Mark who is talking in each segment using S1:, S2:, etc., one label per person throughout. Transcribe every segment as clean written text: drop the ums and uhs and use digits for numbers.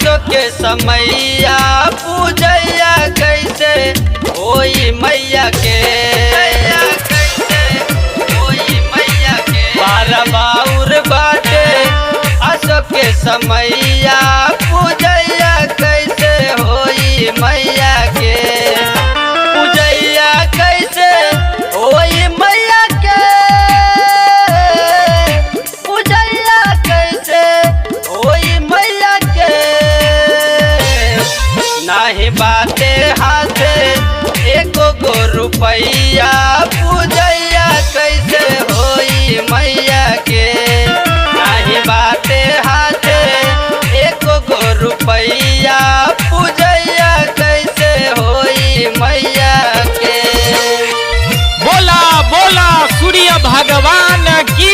S1: आसो के समैया पूजैया कैसे होई मैया के बारा बाउर बाटे आसो के समैया पूजैया कैसे होई मैया के पूजैया कैसे होई मैया के पूजैया कैसे होई मैया के नाही बाटे हाथे एको गो रुपैया पूजैया कैसे होई मैया के नाही बाटे हाथे एको गो रुपैया पूजैया कैसे होई मैया के।
S2: बोला बोला सूर्य भगवान की।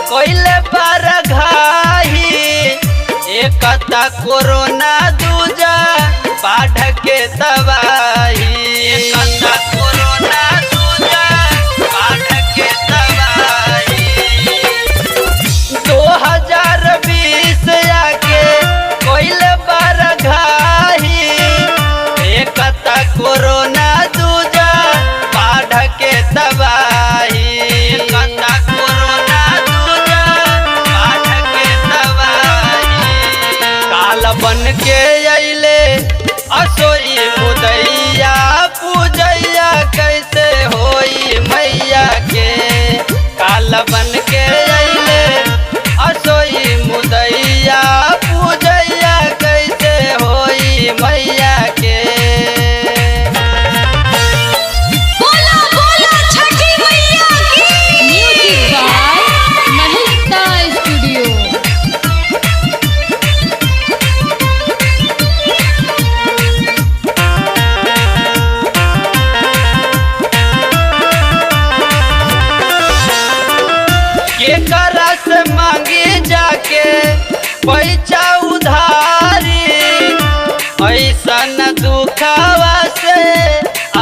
S1: कोइले पर घाही एकता कोरोना दूजा बाढ़ के तबाही एकता कोरोना दूजा बाढ़ के तबाही 2020 आके कोइले पर घाही एकता कोरोना दूजा बाढ़ के तबाही एकता बन के अइले असोई मुदैया पूजैया कैसे होई मैया के काल बन के अइले असोई मुदैया पूजैया कैसे होई मैया के।
S3: बोला बोला छठी मैया की। Music by Mahanta studio.
S1: केकरा से मांगी जाके पैसा उधारी ऐसा न दुखावा से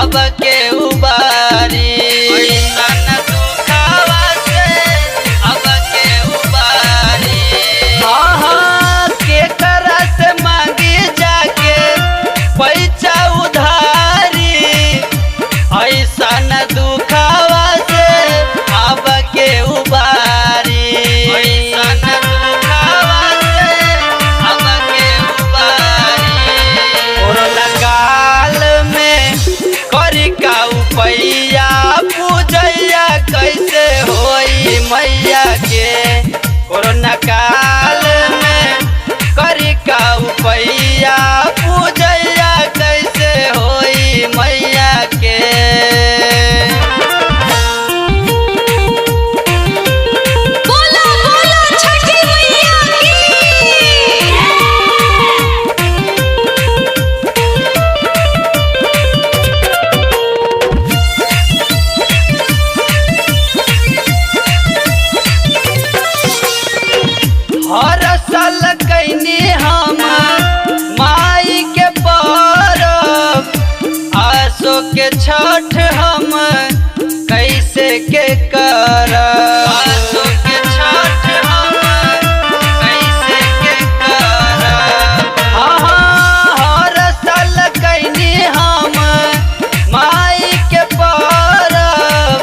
S1: अब के उबारी ऐसा न दुखावा से अब के उबारी हाँ हाँ केकरा से मांगी जाके पैसा उधारी ऐसा न दुखावा से अब के उबारी कोरोना काल में करी का उपैया पूजैया कैसे होई मैया के कोरोना काल में करी का उपैया पूजैया कैसे होई मैया के। हर साल कैनी हम माई के परब आसो के छठ हम कैसे के करब आसो के छठ हम कैसे के करब हाँ हाँ हर साल कैनी हम माई के परब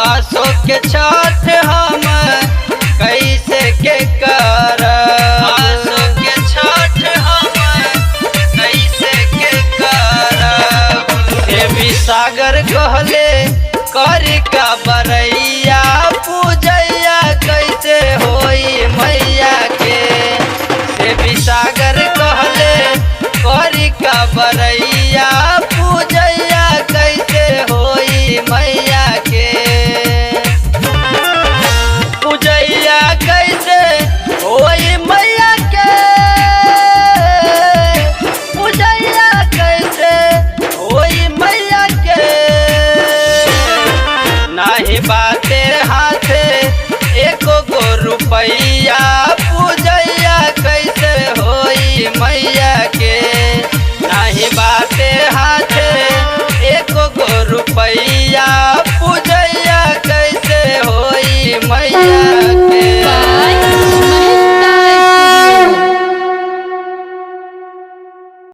S1: आसो के छठ हम कैसे के करब आसो के छठ हम कैसे के करब देवी सागर कहले कर का बरैया पूजैया कैसे होई मैया के देवी सागर कहले कर का बरैया पूजैया कैसे होई मैया के पूजैया कैसे होई मैया के। मैया